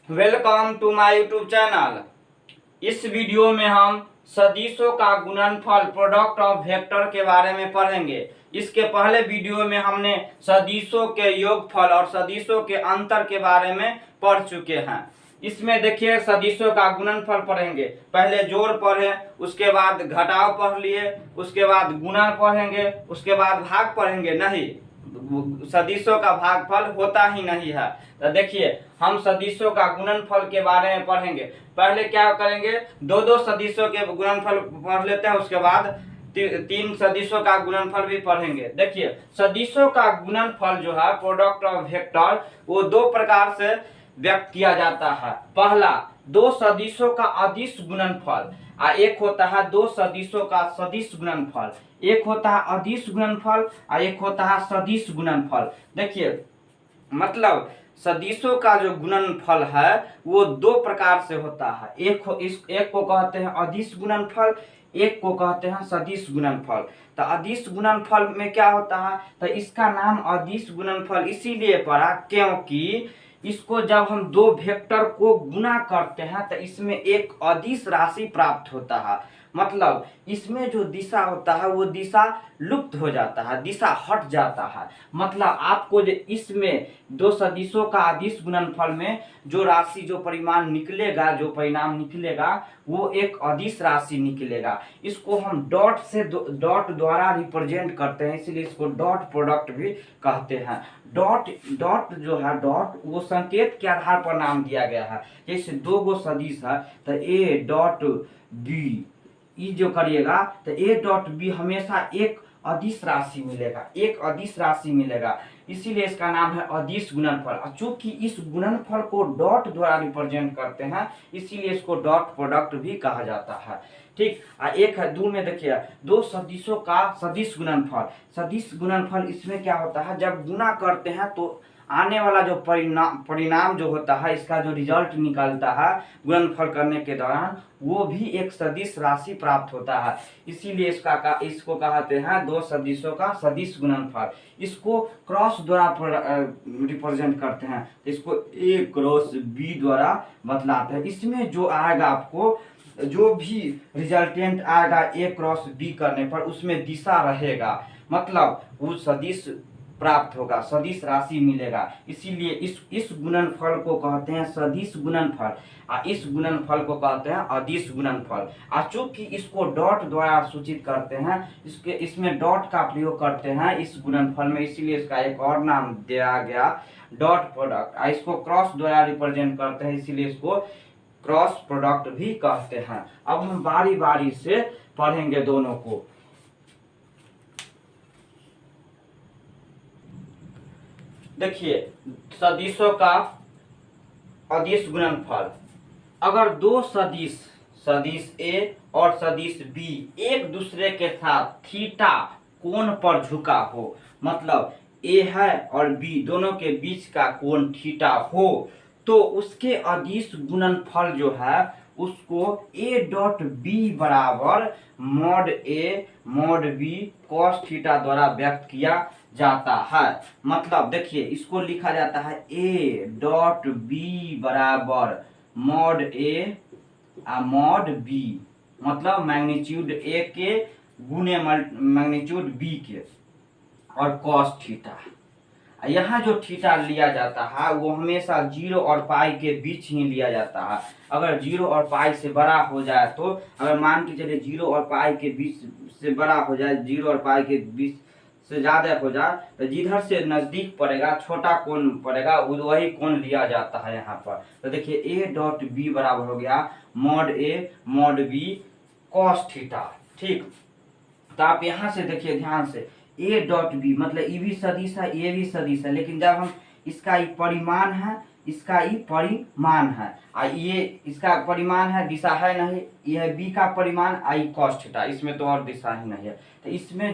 Welcome to my YouTube channel. इस video में हम सदिशों का गुणनफल प्रोडक्ट ऑफ वेक्टर के बारे में पढ़ेंगे। इसके पहले वीडियो में हमने सदिशों के योगफल और सदिशों के अंतर के बारे में पढ़ चुके हैं। इसमें देखिए सदिशों का गुणनफल पढ़ेंगे, पहले जोड़ पढ़े, उसके बाद घटाव पढ़ लिए, उसके बाद गुणा पढ़ेंगे, उसके बाद भाग पढ़ेंगे। नहीं, सदिशों का भागफल होता ही नहीं है। तो देखिए हम सदिशों का गुणनफल के बारे में पढ़ेंगे। पहले क्या करेंगे, दो दो सदिशों के गुणनफल पढ़ लेते हैं, उसके बाद तीन सदिशों का गुणनफल भी पढ़ेंगे। देखिए सदिशों का गुणनफल जो है प्रोडक्ट ऑफ वेक्टर, वो दो प्रकार से व्यक्त किया जाता है। पहला, दो सदिशों का अदिश गुणनफल, एक होता है दो सदिशों का सदिश गुणनफल। एक होता है अदिश गुणनफल और एक होता है सदिश गुणनफल। देखिए मतलब सदिशों का जो गुणनफल है वो दो प्रकार से होता है। एक को कहते हैं अदिश गुणनफल, एक को कहते हैं सदिश गुणनफल। तो अदिश गुणनफल में क्या होता है, तो इसका नाम अदिश गुणनफल इसीलिए पड़ा क्योंकि इसको जब हम दो वेक्टर को गुणा करते हैं तो इसमें एक अदिश राशि प्राप्त होता है। मतलब इसमें जो दिशा होता है वो दिशा लुप्त हो जाता है, दिशा हट जाता है। मतलब आपको जो इसमें दो सदिशों का अदिश गुणनफल में जो राशि, जो परिमाण निकलेगा, जो परिणाम निकलेगा, वो एक अदिश राशि निकलेगा। इसको हम डॉट से डॉट द्वारा रिप्रेजेंट करते हैं, इसलिए इसको डॉट प्रोडक्ट भी कहते हैं। डॉट डॉट जो है, डॉट वो संकेत के आधार पर नाम दिया गया है। जैसे दो गो सदिश है तो ए डॉट बी, ई जो करिएगा तो ए डॉट बी हमेशा एक अदिश राशि मिलेगा, एक अदिश राशि मिलेगा, इसीलिए इसका नाम है अदिश गुणनफल। चूंकि इस गुणनफल को डॉट द्वारा रिप्रेजेंट करते हैं इसीलिए इसको डॉट प्रोडक्ट भी कहा जाता है। ठीक, एक है दो में देखिए दो सदिशों का सदिश गुणनफल। सदिश गुणनफल इसमें क्या होता है, जब गुणा करते हैं तो आने वाला जो परिणाम जो होता है, इसका जो रिजल्ट निकलता है गुणनफल करने के दौरान, वो भी एक सदिश राशि प्राप्त होता है। इसीलिए इसको कहते हैं दो सदिशों का सदिश गुणनफल। इसको क्रॉस द्वारा रिप्रेजेंट करते हैं, इसको ए क्रॉस बी द्वारा बतलाते हैं। इसमें जो आएगा आपको, जो भी रिजल्टेंट आएगा ए क्रॉस बी करने पर, उसमें दिशा रहेगा, मतलब वो सदिश प्राप्त होगा, सदिश राशि मिलेगा। इसीलिए इस गुणनफल को कहते हैं सदिश गुणनफल और इस गुणनफल को कहते हैं अदिश गुणनफल। और चूंकि इसको डॉट द्वारा सूचित करते हैं, इसमें डॉट का प्रयोग करते हैं इस गुणनफल में, इसीलिए इसका एक और नाम दिया गया डॉट प्रोडक्ट। और इसको क्रॉस द्वारा रिप्रेजेंट करते हैं, इसीलिए इसको क्रॉस प्रोडक्ट भी कहते हैं। अब हम बारी बारी से पढ़ेंगे दोनों को। देखिए सदिशों का अदिश गुणनफल, अगर दो सदिश, सदिश ए और सदिश बी एक दूसरे के साथ थीटा कोण पर झुका हो, मतलब ए है और बी दोनों के बीच का कोण थीटा हो, तो उसके अदिश गुणनफल जो है उसको ए डॉट बी बराबर mod A mod B cos theta द्वारा व्यक्त किया जाता है। मतलब देखिए इसको लिखा जाता है ए डॉट बी बराबर मॉड ए मॉड बी, मतलब मैग्नीट्यूड ए के गुने मैग्नीट्यूड बी के, और कॉस थीटा। यहाँ जो थीटा लिया जाता है वो हमेशा 0 और पाई के बीच ही लिया जाता है। अगर 0 और पाई से बड़ा हो जाए, तो अगर मान के चलिए 0 और पाई के बीच से बड़ा हो जाए, 0 और पाई के बीच से ज़्यादा हो जाए, तो जिधर से नज़दीक पड़ेगा छोटा कोण पड़ेगा, वही कोण लिया जाता है यहाँ पर। तो देखिए ए डॉट बी बराबर हो गया mod A mod B cos theta. ठीक, तो आप यहाँ से देखिए ध्यान से, ए डॉट बी मतलब ई भी सदिश है, ए भी सदिश है, लेकिन जब हम इसका ई परिमाण है, इसका ई परिमाण है, ये इसका परिमाण है, दिशा है नहीं, यह बी का परिमाण आई कॉस थीटा, इसमें तो और दिशा ही नहीं है। तो इसमें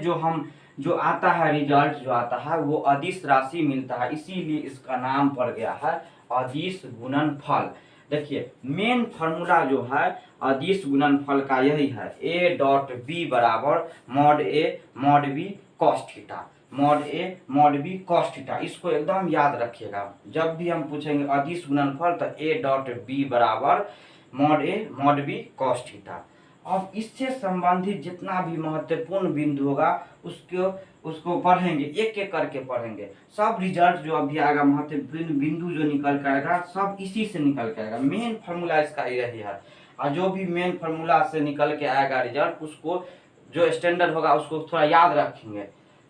जो आता है रिजल्ट जो आता है वो अदिश राशि मिलता है, इसीलिए इसका नाम पड़ गया है अदिश गुणनफल। देखिए मेन फार्मूला जो है अदिश गुणनफल का यही है, ए डॉट बी बराबर mod A mod B cos theta. Mod A mod B cos theta. इसको एकदम याद रखिएगा, जब भी हम पूछेंगे अदिश गुणनफल तो ए डॉट बी बराबर mod A mod B cos theta. अब इससे संबंधित जितना भी महत्वपूर्ण बिंदु होगा उसको पढ़ेंगे, एक एक करके पढ़ेंगे। सब रिजल्ट जो अभी आएगा, महत्वपूर्ण बिंदु जो निकल कर आएगा सब इसी से निकल के आएगा। मेन फार्मूला इसका यही है, और जो भी मेन फार्मूला से निकल के आएगा रिजल्ट, उसको जो स्टैंडर्ड होगा उसको थोड़ा याद रखेंगे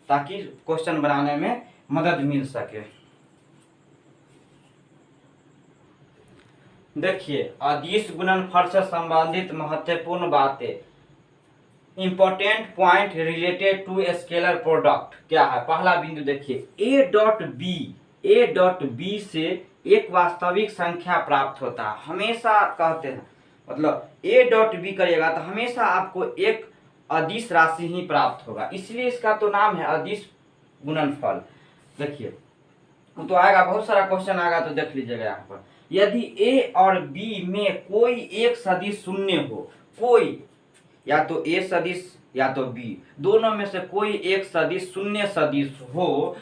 ताकि क्वेश्चन बनाने में मदद मिल सके। देखिए, अदिश गुणनफल से संबंधित महत्वपूर्ण बातें, important point related to scalar product क्या है। पहला बिंदु देखिए, ए डॉट बी से एक वास्तविक संख्या प्राप्त होता है। हमेशा कहते हैं, मतलब ए डॉट बी करिएगा तो हमेशा आपको एक अदिश राशि ही प्राप्त होगा, इसलिए इसका तो नाम है अदिश गुणनफल। देखिए, वो तो आएगा, बहुत सारा क्वेश्चन आएगा तो देख लीजिएगा यहाँ पर। यदि ए और बी में कोई एक सदिश शून्य हो, कोई या तो ए सदिश या तो बी, दोनों में से कोई एक सदिश शून्य सदिश हो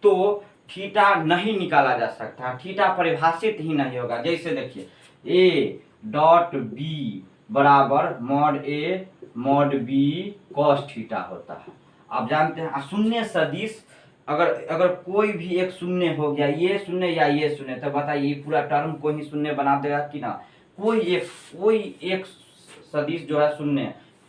तो थीटा नहीं निकाला जा सकता, थीटा परिभाषित ही नहीं होगा। जैसे देखिए, ए डॉट बी बराबर mod A mod B cos theta होता है। आप जानते हैं शून्य सदिश अगर कोई भी एक शून्य हो गया, ये शून्य या ये शून्य, तो बताइए पूरा टर्म को ही शून्य बना देगा कि ना। कोई एक सदिश जो है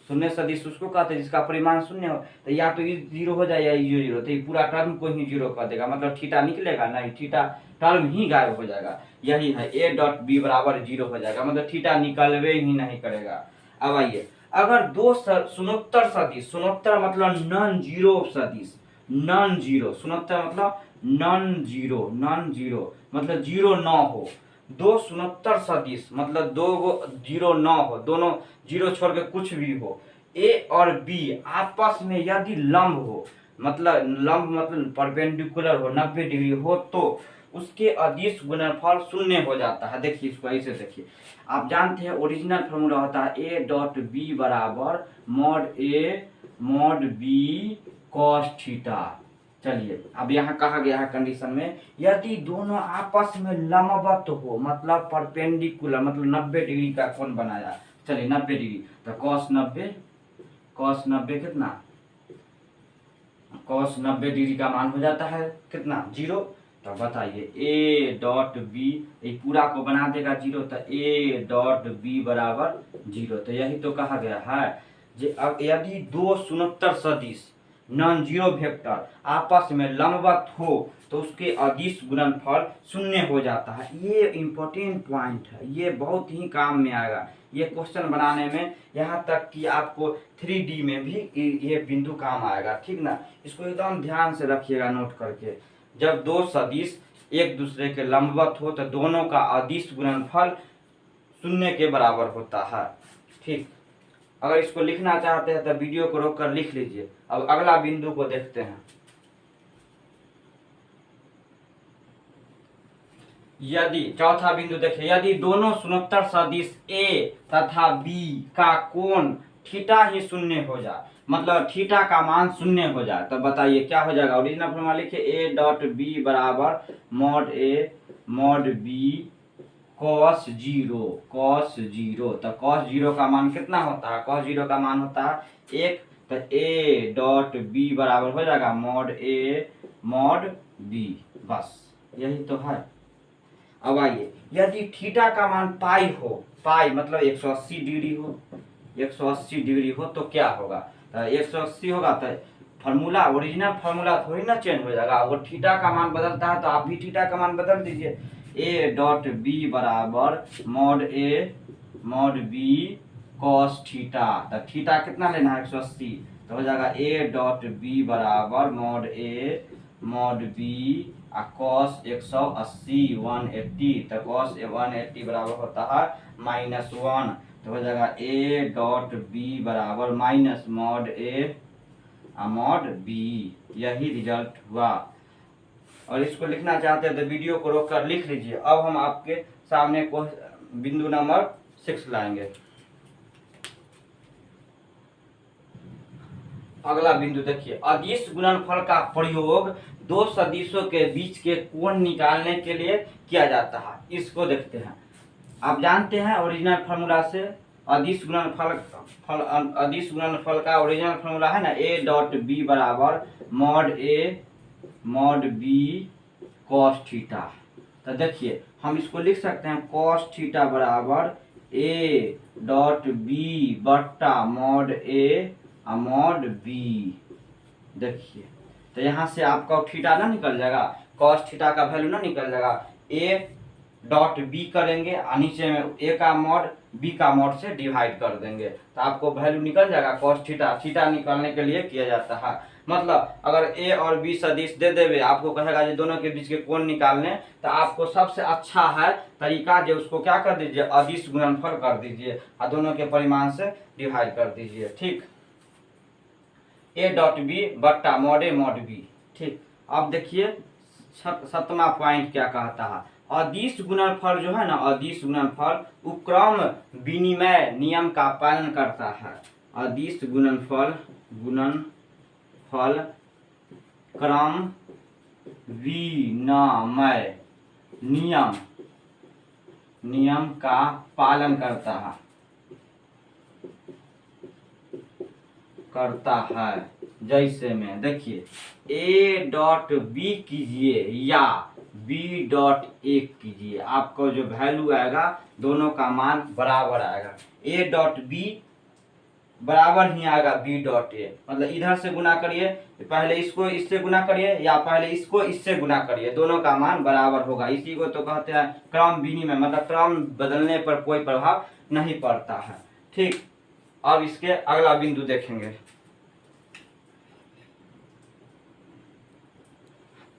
शून्य सदिश उसको कहते हैं जिसका परिमाण शून्य हो, तो या तो ये जीरो हो जाए या ये जीरो, तो ये पूरा टर्म को ही जीरो कर देगा, मतलब थीटा निकलेगा नहीं, थीटा टर्म ही गायब हो जाएगा। यही है, ए डॉट बी बराबर जीरो हो जाएगा, मतलब थीटा निकलवे ही नहीं करेगा। अब आइए, अगर दो सुनोत्तर सदिश, सुनोत्तर मतलब नॉन जीरो सदिश, नॉन जीरो, सुनोत्तर मतलब नॉन जीरो मतलब जीरो न हो, दो सुनोत्तर सदिश मतलब दो गो जीरो न हो, दोनों जीरो छोड़ के कुछ भी हो, ए और बी आपस में यदि लंब हो, मतलब परपेंडिकुलर हो, 90 डिग्री हो, तो उसके अदिश गुणनफल शून्य हो जाता है। देखिए इसको ऐसे देखिए, आप जानते हैं ओरिजिनल फॉर्मूला होता है ए डॉट बी बराबर mod A mod B cos theta. चलिए, अब यहाँ कहा गया है कंडीशन में, यदि दोनों आपस में लंबवत हो, मतलब परपेंडिकुलर, मतलब 90 डिग्री का कोण बनाया। चलिए 90 डिग्री, तो कॉस 90 कितना, कॉस 90 डिग्री का मान हो जाता है कितना, जीरो। तो बताइए ए डॉट बी, एक पूरा को बना देगा जीरो, तो ए डॉट बी बराबर जीरो। तो यही तो कहा गया है, अब यदि दो सुनोत्तर सदिश नॉन जीरो वेक्टर आपस में लंबवत हो तो उसके अदिश गुणनफल शून्य हो जाता है। ये इंपॉर्टेंट पॉइंट है, ये बहुत ही काम में आएगा ये क्वेश्चन बनाने में, यहाँ तक कि आपको 3D में भी ये बिंदु काम आएगा, ठीक ना। इसको एकदम ध्यान से रखिएगा नोट करके। जब दो सदिश एक दूसरे के लंबवत हो तो दोनों का अदिश गुणनफल शून्य के बराबर होता है, ठीक। अगर इसको लिखना चाहते हैं तो वीडियो को रोककर लिख लीजिए। अब अगला बिंदु को देखते हैं। यदि चौथा बिंदु देखिए, यदि दोनों सुनोत्तर सदिश ए तथा बी का कोण थीटा ही शून्य हो जाए, मतलब थीटा का मान शून्य हो जाए, तो बताइए क्या हो जाएगा। ओरिजिनल फॉर्मूला लिखिए, ए डॉट बी बराबर mod A mod B cos zero. तो कॉस जीरो का मान कितना होता है, कॉस जीरो का मान होता है 1, तो ए डॉट बी बराबर हो जाएगा मॉड ए मॉड बी, बस यही तो है। अब आइए, यदि थीटा का मान पाई हो, पाई मतलब 180 डिग्री हो, 180 डिग्री हो तो क्या होगा, तो 180 होगा तो फार्मूला, ओरिजिनल फार्मूला थोड़ी ना चेंज हो जाएगा, वो थीटा का मान बदलता है तो आप भी थीटा का मान बदल दीजिए। ए डॉट बी बराबर mod A mod B cos theta, तो थीटा कितना लेना है 180, तो हो जाएगा ए डॉट बी बराबर mod A mod B cos 180 180, तो कॉस 180 बराबर होता है -1, तो हो जाएगा ए डॉट बी बराबर minus mod A mod B. यही रिजल्ट हुआ। और इसको लिखना चाहते हैं तो वीडियो को रोककर लिख लीजिए। अब हम आपके सामने को बिंदु नंबर 6 लाएंगे। अगला बिंदु देखिए, अदिश गुणनफल का प्रयोग दो सदिशों के बीच के कोण निकालने के लिए किया जाता है। इसको देखते हैं। आप जानते हैं ओरिजिनल फार्मूला से अदिश गुणनफल का ओरिजिनल फार्मूला है ना, ए डॉट बी बराबर मॉड बी कॉस थीटा। तो देखिए हम इसको लिख सकते हैं कॉस थीटा बराबर ए डॉट बी बट्टा मॉड ए मॉड बी। देखिए तो यहाँ से आपका थीटा ना निकल जाएगा, कॉस थीटा का वैल्यू ना निकल जाएगा, ए डॉट बी करेंगे और नीचे में ए का मॉड बी का मॉड से डिवाइड कर देंगे तो आपको वैल्यू निकल जाएगा कॉस थीटा। थीटा निकालने के लिए किया जाता है। मतलब अगर ए और बी सदिश दे देवे, आपको कहेगा जो दोनों के बीच के कोण निकालने, तो आपको सबसे अच्छा है तरीका जो उसको क्या कर दीजिए, अदिश गुणनफल कर दीजिए और दोनों के परिमाण से डिवाइड कर दीजिए। ठीक, ए डॉट बी बट्टा मॉड ए मॉड बी। ठीक, अब देखिए 7वां पॉइंट क्या कहता है, अदिश गुणनफल जो है ना, अदिश गुणनफल उपक्रम विनिमय नियम का पालन करता है। अदिश गुणनफल क्रम विनिमय नियम का पालन करता है। जैसे में देखिए ए डॉट बी कीजिए या बी डॉट ए कीजिए, आपको जो वैल्यू आएगा दोनों का मान बराबर आएगा। ए डॉट बी बराबर ही आएगा बी डॉट ए, मतलब इधर से गुना करिए, पहले इसको इससे गुना करिए या पहले इसको इससे गुना करिए, दोनों का मान बराबर होगा। इसी को तो कहते हैं क्रम विनिमय, मतलब क्रम बदलने पर कोई प्रभाव नहीं पड़ता है। ठीक, अब इसके अगला बिंदु देखेंगे।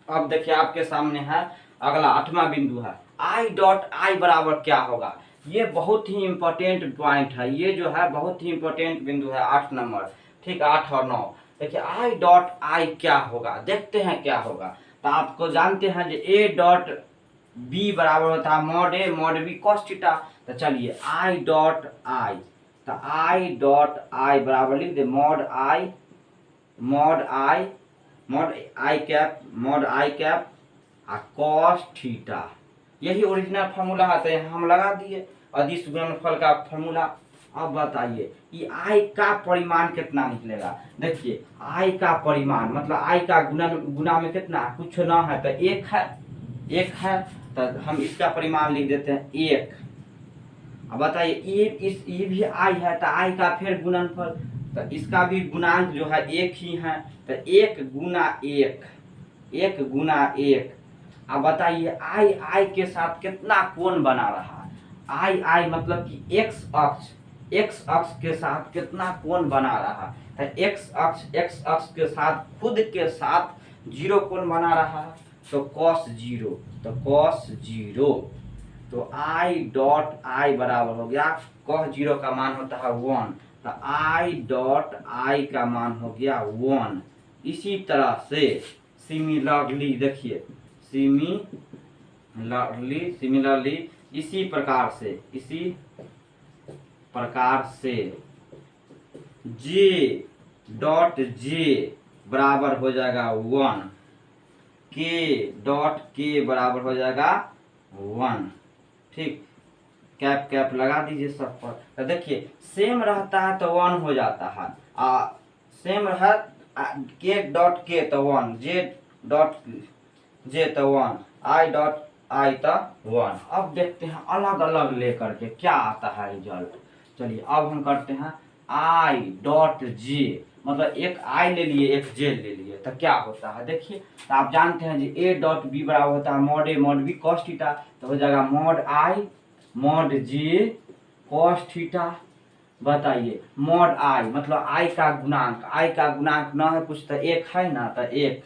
अब देखिए आपके सामने है अगला 8वां बिंदु है, आई डॉट आई बराबर क्या होगा। ये बहुत ही इंपॉर्टेंट पॉइंट है, ये जो है बहुत ही इंपॉर्टेंट बिंदु है 8 नंबर। ठीक, 8 और 9। देखिए आई डॉट आई क्या होगा, देखते हैं क्या होगा। तो आपको जानते हैं जो ए डॉट बी बराबर होता है mod A mod B cos theta. तो चलिए आई डॉट आई, तो आई डॉट आई बराबर लिख दे mod I cap cos theta. यही ओरिजिनल फार्मूला है, तो हम लगा दिए अदिश गुणनफल का फार्मूला। अब बताइए कि आई का परिमाण कितना निकलेगा। देखिए आई का परिमाण मतलब आई का गुना में कितना, कुछ ना है तो एक है तो हम इसका परिमाण लिख देते हैं 1। अब बताइए ये भी आई है तो आई का फिर गुणनफल, तो इसका भी गुणांक जो है 1 ही है, तो 1 गुना 1। अब बताइए आई के साथ कितना कोण बना रहा है। आई मतलब कि एक्स अक्ष के साथ कितना कोण बना रहा है। तो एक्स अक्ष के साथ खुद के साथ 0 कोण बना रहा है, तो cos 0। तो आई डॉट आई बराबर हो गया cos 0 का मान होता है 1, तो आई डॉट आई का मान हो गया 1। इसी तरह से सिमिलरली देखिए सिमिलरली इसी प्रकार से जे डॉट जे बराबर हो जाएगा 1, के डॉट के बराबर हो जाएगा 1। ठीक, कैप लगा दीजिए सब पर। तो देखिए सेम रहता है तो 1 हो जाता है, सेम है के डॉट के तो 1, जे डॉट जे तो 1, आई डॉट आई तो 1। अब देखते हैं अलग अलग लेकर के क्या आता है रिजल्ट। चलिए अब हम करते हैं आई डॉट जे, मतलब एक आई ले लिए एक जे ले लिए, तो क्या होता है देखिए। तो आप जानते हैं जी ए डॉट बी बराबर होता है mod A mod B cos theta, तो हो जाएगा मॉड आई मॉड जे कॉस थीटा। बताइए मॉड आई मतलब आई का गुणांक ना है कुछ तो 1 है ना, तो 1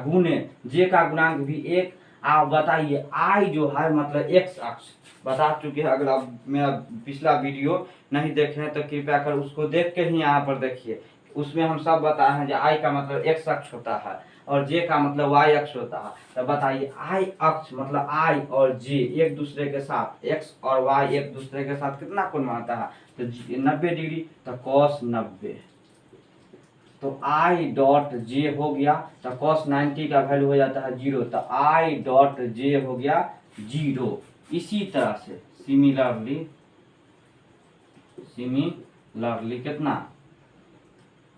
गुने जे का गुणांक भी 1। आप बताइए आई जो है मतलब एक्स अक्ष बता चुके हैं। अगर आप मेरा पिछला वीडियो नहीं देखे हैं तो कृपया कर उसको देख के ही यहाँ पर देखिए, उसमें हम सब बताए हैं जो आई का मतलब एक्स अक्ष होता है और जे का मतलब वाई अक्ष होता है। तो बताइए आई अक्ष मतलब आई और जे एक दूसरे के साथ, एक्स और वाई एक दूसरे के साथ कितना कोण बनाता है, तो 90 डिग्री, तो cos 90। तो आई डॉट जे हो गया, तो cos 90 का वैल्यू हो जाता है 0, तो आई डॉट जे हो गया 0। इसी तरह से सिमिलरली कितना,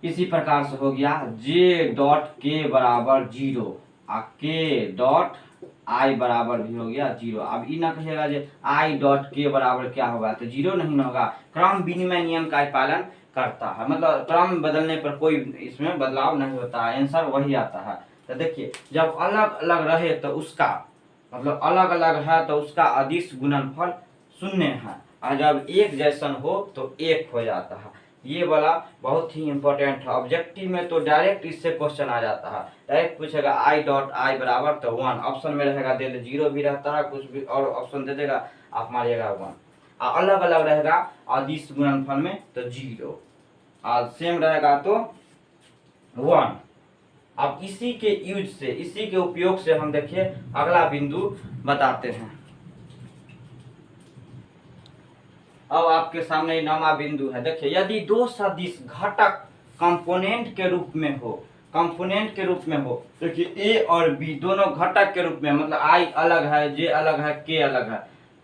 इसी प्रकार से हो गया जे डॉट के बराबर 0 और के डॉट आई बराबर भी हो गया 0। अब ये ना कहिएगा जे आई डॉट के बराबर क्या होगा, तो 0 नहीं ना होगा। क्रम विनिमय नियम का पालन करता है, मतलब क्रम बदलने पर कोई इसमें बदलाव नहीं होता है, आंसर वही आता है। तो देखिए जब अलग अलग रहे तो उसका मतलब अलग अलग है तो उसका अदिश गुणनफल 0 है, और जब एक जैसन हो तो 1 हो जाता है। ये वाला बहुत ही इंपॉर्टेंट है, ऑब्जेक्टिव में तो डायरेक्ट इससे क्वेश्चन आ जाता है, डायरेक्ट पूछेगा आई डॉट आई बराबर तो 1, ऑप्शन में रहेगा दे दे 0 भी रहता है, कुछ भी और ऑप्शन दे देगा, आप मारिएगा 1। अलग अलग रहेगा अदिश गुणनफल में तो 0, और सेम रहेगा तो 1। अब इसी के यूज से, इसी के उपयोग से हम देखिए अगला बिंदु बताते हैं। अब आपके सामने नौवां बिंदु है, देखिए यदि दो सदिश घटक कंपोनेंट के रूप में हो, कंपोनेंट के रूप में हो, देखिए ए और बी दोनों घटक के रूप में, मतलब आई अलग है, जे अलग है, के अलग है,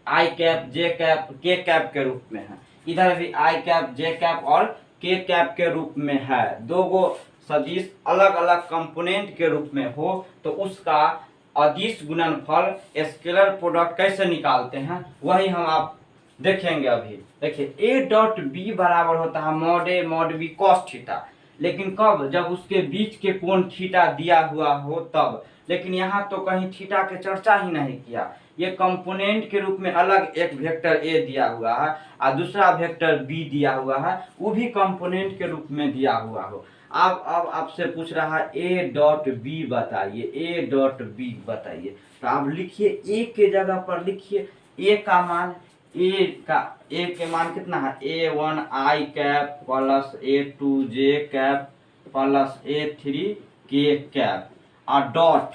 आई कैप जे कैप के कैप के रूप में है, इधर भी आई कैप जे कैप और के कैप के रूप में है, दो गो सदिश अलग अलग कंपोनेंट के रूप में हो, तो उसका अदिश गुणनफल स्केलर प्रोडक्ट कैसे निकालते हैं वही हम आप देखेंगे। अभी देखिए ए डॉट बी बराबर होता है mod A mod B cos theta, लेकिन कब, जब उसके बीच के कोण थीटा दिया हुआ हो तब। लेकिन यहाँ तो कहीं थीटा के चर्चा ही नहीं किया, ये कंपोनेंट के रूप में अलग एक वेक्टर ए दिया हुआ है और दूसरा वेक्टर बी दिया हुआ है, वो भी कंपोनेंट के रूप में दिया हुआ हो। अब आपसे पूछ रहा है ए डॉट बी बताइए, ए डॉट बी बताइए, तो आप लिखिए ए के जगह पर लिखिए ए का मान, ए के मान कितना है, A1 आई कैप प्लस A2 जे कैप प्लस A3 के कैप, और डॉट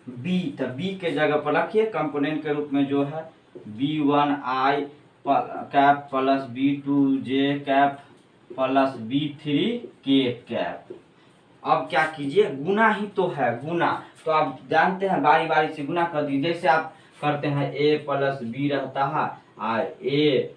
बी, तो बी के जगह पर रखिए कंपोनेंट के रूप में जो है B1 आई कैप प्लस B2 जे कैप प्लस B3 के कैप। अब क्या कीजिए, गुना ही तो है, गुना तो आप जानते हैं, बारी बारी से गुना कर दीजिए। जैसे आप करते हैं ए प्लस बी रहता है और ए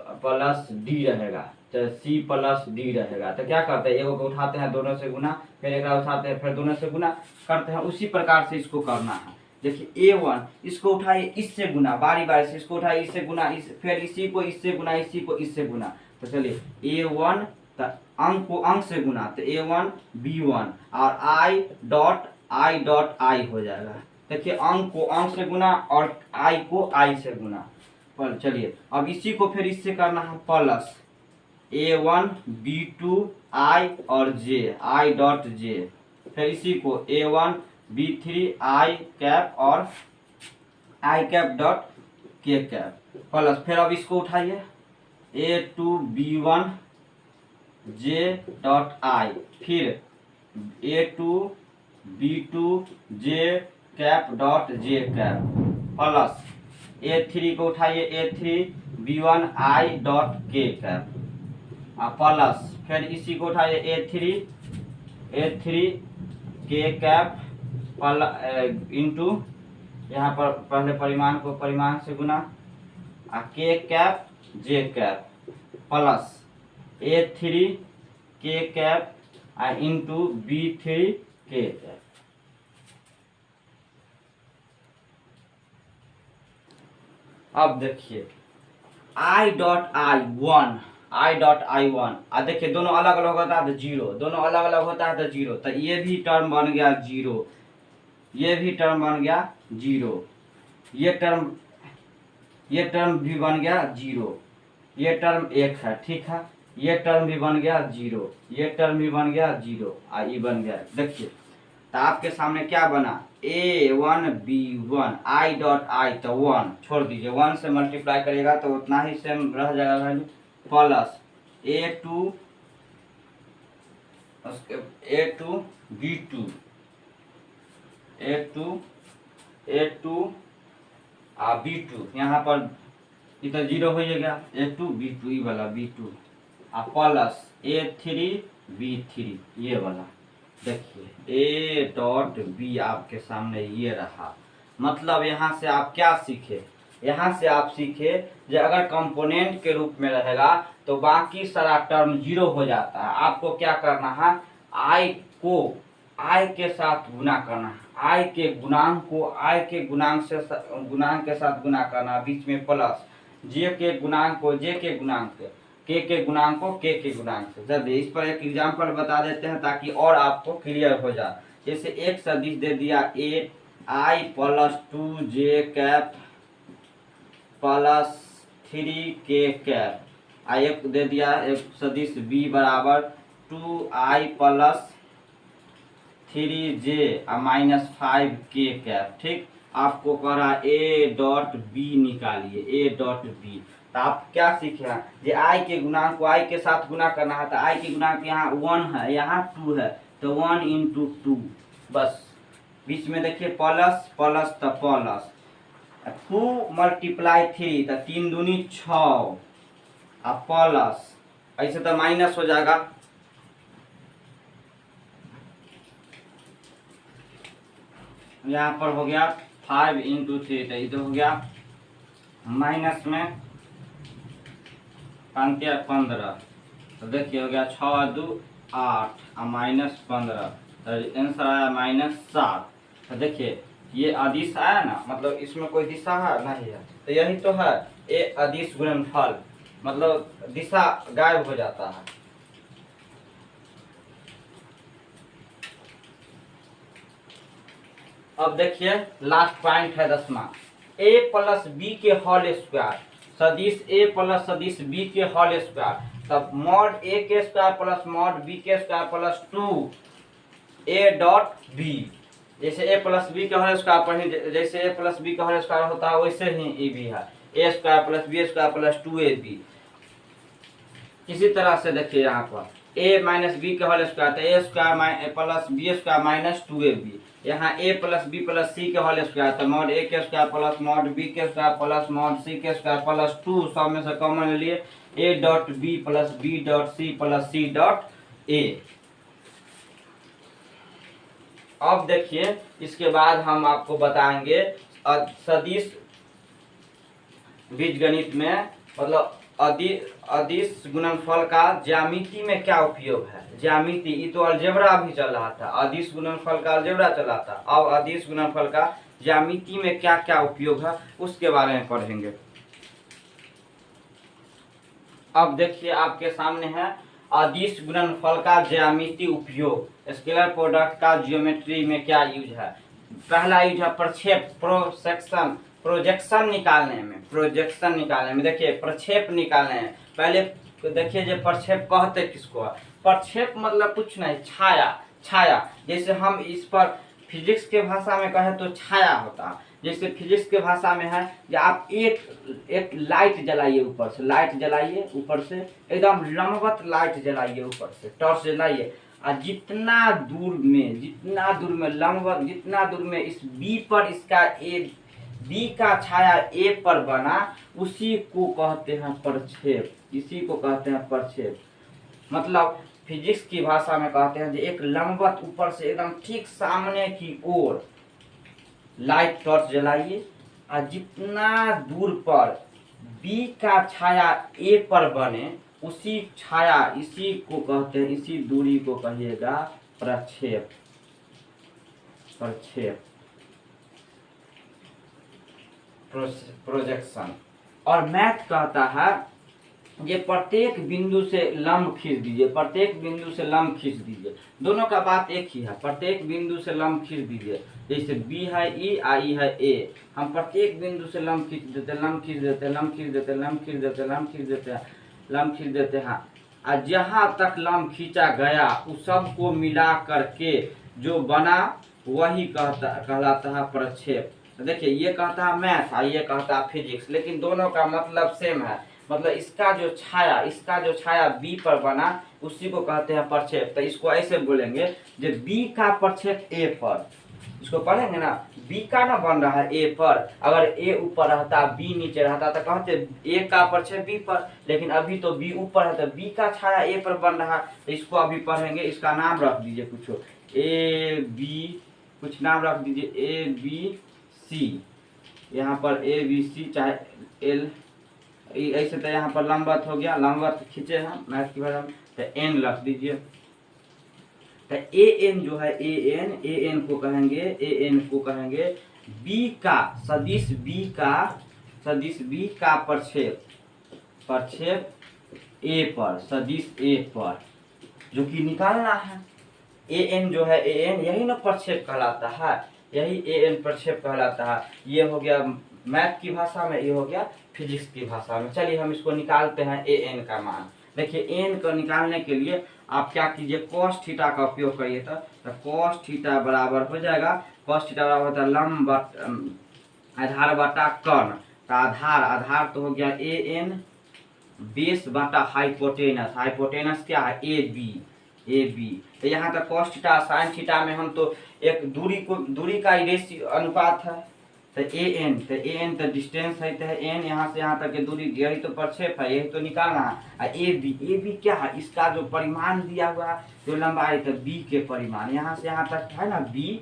प्लस डी रहेगा, तो सी प्लस डी रहेगा, तो क्या करते हैं, एगो को उठाते हैं दोनों से गुना, फिर एक उठाते हैं फिर दोनों से गुना करते हैं, उसी प्रकार से इसको करना है। देखिए A1 इसको उठाइए इससे गुना, बारी बारी से इसको उठाइए इससे गुना, फिर इसी को इससे गुना, इसी को इससे गुना, तो चलिए A1 अंक को अंक से गुना, तो A1 B1 और I डॉट I हो जाएगा। देखिए अंक को अंक से गुना और I को I से गुना। पर चलिए अब इसी को फिर इससे करना है प्लस A1 B2 I और J I डॉट J, फिर इसी को A1 B3 I कैप और I cap dot K cap plus, फिर अब इसको उठाइए A2 B1 J dot I, फिर A2 B2 J cap dot J cap plus A3 को उठाइए A3 B1 I dot K cap plus, फिर इसी को उठाइए A3 K कैप इंटू, यहाँ पर पहले परिमाण को परिमाण से गुना K cap J cap plus A3 K cap into B3 K cap. अब देखिए I डॉट I1 और देखिए दोनों अलग अलग होता है तो 0, दोनों अलग अलग होता है तो 0, तो ये भी टर्म बन गया 0, ये भी टर्म बन गया 0, ये टर्म भी बन गया 0, ये टर्म 1 है, ठीक है, ये टर्म भी बन गया 0, ये टर्म भी बन गया 0 और ये बन गया। देखिए तो आपके सामने क्या बना, A1 B1 I dot I, तो 1 छोड़ दीजिए, 1 से मल्टीप्लाई करेगा तो उतना ही सेम रह जाएगा वैल्यू, प्लस A2 B2 यहाँ पर इधर 0 हो गया, A2 B2 वाला B2 प्लस A3 B3 ये वाला। देखिए A डॉट B आपके सामने ये रहा। मतलब यहाँ से आप क्या सीखे, यहाँ से आप सीखे जो अगर कंपोनेंट के रूप में रहेगा तो बाकी सारा टर्म जीरो हो जाता है। आपको क्या करना है, आई को आई के साथ गुना करना है, आई के गुणांक को आई के गुणांक के साथ गुना करना, बीच में प्लस जे के गुणांक को जे के गुणांक के गुणांक को के गुणांक से। जल्दी इस पर एक एग्जाम्पल बता देते हैं ताकि और आपको क्लियर हो जाए। जैसे एक सदिश दे दिया A I plus 2j cap plus 3k cap, एक दे दिया एक सदिश b बराबर 2i plus 3j minus 5k cap. ठीक, आपको कह रहा a डॉट बी निकालिए, a डॉट बी। तो आप क्या सीखे हैं, जो i के गुणांक को i के साथ गुना करना है, तो i के गुणांक यहाँ 1 है, यहाँ 2 है, तो 1 इंटू 2 बस। बीच में देखिए प्लस प्लस तो प्लस 2 मल्टीप्लाई 3 तो 3 दूनी 6 और प्लस ऐसे तो माइनस हो जाएगा। यहाँ पर हो गया 5 इंटू 3 तो ये तो हो गया माइनस में 15। तो देखिए हो गया 6 2 8 और माइनस 15, तो आंसर आया -7। तो देखिए ये अदिश आया ना, मतलब इसमें कोई दिशा है नहीं है, तो यही तो है ए अदिश गुणनफल, मतलब दिशा गायब हो जाता है। अब देखिए लास्ट पॉइंट है 10वां, a प्लस बी के होल स्क्वायर, सदिश a प्लस सदिश b के होल स्क्वायर, तब मॉड a के स्क्वायर प्लस मॉड b के square plus 2a dot b। जैसे a प्लस बी का होल स्क्वायर पढ़े, जैसे a प्लस बी का होल स्क्वायर होता है वैसे ही ए भी है, a square plus B square plus 2ab। इसी तरह से देखिए यहाँ पर a माइनस बी का होल स्क्वायर, तो a square plus B square minus 2ab। यहाँ a plus B plus C के होल स्क्वायर, तो मॉड a के स्क्वायर प्लस मॉड b के स्क्वायर प्लस मॉड c के स्क्वायर प्लस 2, सब में से कॉमन ले लिए a dot b plus b dot c plus c dot a। अब देखिए इसके बाद हम आपको बताएंगे सदिश बीजगणित में, मतलब अदिश गुणनफल का ज्यामिति में क्या उपयोग है। ज्यामिति, ये तो अलजेब्रा भी चल रहा था, अदिश गुणनफल का अलजेब्रा चला था, अब अदिश गुणनफल का ज्यामिति में क्या क्या उपयोग है उसके बारे में पढ़ेंगे। अब देखिए आपके सामने है अदिश गुणनफल का ज्यामिति उपयोग, स्केलर प्रोडक्ट का ज्योमेट्री में क्या यूज है। पहला यूज है प्रक्षेप, प्रोजेक्शन निकालने में, देखिए प्रक्षेप निकालने में। पहले देखिए जो प्रक्षेप कहते किसको है, प्रक्षेप मतलब कुछ नहीं, छाया। जैसे हम इस पर फिजिक्स के भाषा में कहें तो छाया होता है। जैसे फिजिक्स के भाषा में है कि आप एक लाइट जलाइए, ऊपर से लाइट जलाइए, ऊपर से एकदम लंबवत लाइट जलाइए, ऊपर से टॉर्च जलाइए, और जितना दूर में लंबवत, जितना दूर में इस बी पर इसका बी का छाया ए पर बना, उसी को कहते हैं प्रक्षेप, इसी को कहते हैं प्रक्षेप। मतलब फिजिक्स की भाषा में कहते हैं कि एक लंबवत ऊपर से एकदम ठीक सामने की ओर लाइट टॉर्च जलाइए, और जितना दूर पर बी का छाया ए पर बने, उसी छाया, इसी को कहते हैं, इसी दूरी को कहिएगा प्रक्षेप। प्रोजेक्शन। और मैथ कहता है ये प्रत्येक बिंदु से लंब खींच दीजिए, दोनों का बात एक ही है, प्रत्येक बिंदु से लंब खींच दीजिए। जैसे बी है ई, आई है ए, हम प्रत्येक बिंदु से लंब खींच देते हैं, और जहाँ तक लंब खींचा गया उस सब को मिला करके जो बना वही कहलाता है प्रक्षेप। देखिए ये कहता है मैथ और ये कहता है फिजिक्स, लेकिन दोनों का मतलब सेम है। मतलब इसका जो छाया बी पर बना उसी को कहते हैं प्रक्षेप। तो इसको ऐसे बोलेंगे, जो बी का प्रक्षेप ए पर, इसको पढ़ेंगे ना, बी का ना बन रहा है ए पर, अगर ए ऊपर रहता बी नीचे रहता तो कहते ए का प्रक्षेप बी पर, लेकिन अभी तो बी ऊपर है तो बी का छाया ए पर बन रहा है। तो इसको अभी पढ़ेंगे, इसका नाम रख दीजिए कुछ ए बी, कुछ नाम रख दीजिए ए बी सी, यहाँ पर ए बी सी चाहे एल, ऐसे तो यहाँ पर लंबवत हो गया, लंबवत खींचे हम मैथ की भाषा में तो एन रख दीजिए। तो ए एन जो है ए एन को कहेंगे, ए एन को कहेंगे बी का सदिश, बी का सदिश, बी का प्रक्षेप, प्रक्षेप ए पर, सदिश ए पर जो कि निकालना है। ए एन जो है ए एन यही ना प्रक्षेप कहलाता है, यही ए एन प्रक्षेप कहलाता है। ये हो गया मैथ की भाषा में, ये हो गया फिजिक्स की भाषा में। चलिए हम इसको निकालते हैं ए एन का मान। देखिए एन को निकालने के लिए आप क्या कीजिए, कॉस थीटा का उपयोग करिए। तो कॉस थीटा बराबर हो जाएगा, कॉस थीटा बराबर होता है लंब आधार बटा कर्ण का आधार, आधार तो हो गया ए एन बेस बटा हाइपोटेनस, हाइपोटेनस क्या है ए बी, ए बी। तो यहाँ तक कॉस थीटा साइन थीटा में हम तो एक दूरी का रेशियो अनुपात है। तो ए एन तो डिस्टेंस है, तो एन यहाँ से यहाँ तक की दूरी, यही तो प्रक्षेप है, यही तो निकालना है। ए बी क्या है, इसका जो परिमाण दिया हुआ है जो लंबाई, तो बी के परिमाण यहाँ से यहाँ तक है ना बी।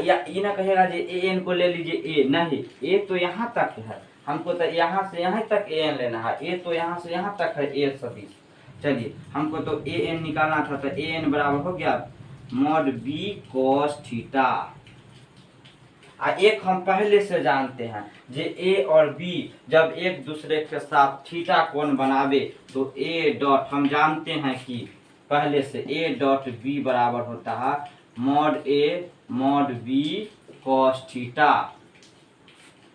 या ये ना कहेगा जो ए एन को ले लीजिए ए, नहीं, ए तो यहाँ तक है, हमको तो यहाँ से यहाँ तक ए एन लेना है, ए तो यहाँ से यहाँ तक है ए सदिश। चलिए हमको तो ए एन निकालना था, तो ए एन बराबर हो गया मॉड बी कॉस थीटा। एक हम पहले से जानते हैं जे ए और बी जब एक दूसरे के साथ थीटा कोण बनावे तो ए डॉट, हम जानते हैं कि पहले से ए डॉट बी बराबर होता है mod A mod B cos theta,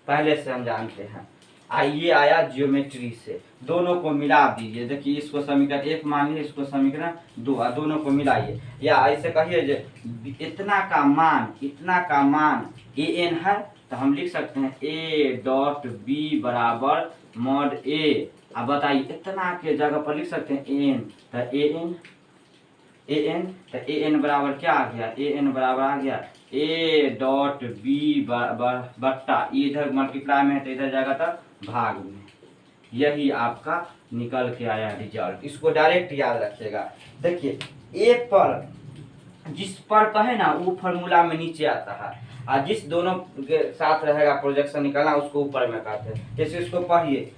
पहले से हम जानते हैं। ये आया ज्योमेट्री से, दोनों को मिला दीजिए। देखिए इसको समीकरण एक मान लीजिए, इसको समीकरण दो, दोनों को मिलाइए। या ऐसे कहिए जो इतना का मान ए एन है, तो हम लिख सकते हैं ए डॉट बी बराबर मॉड ए। अब बताइए इतना के जगह पर लिख सकते हैं एन, तो ए एन बराबर क्या आ गया, ए एन बराबर आ गया ए डॉट बी बट्टा, इधर मल्टीप्लाई में है तो इधर जाएगा तो भाग में। यही आपका निकल के आया रिजल्ट, इसको डायरेक्ट याद रखिएगा। देखिए ए पर जिस पर कहे ना वो फॉर्मूला में नीचे आता है, और जिस दोनों के साथ रहेगा प्रोजेक्शन निकालना उसको ऊपर में कहते हैं। जैसे इसको पढ़िए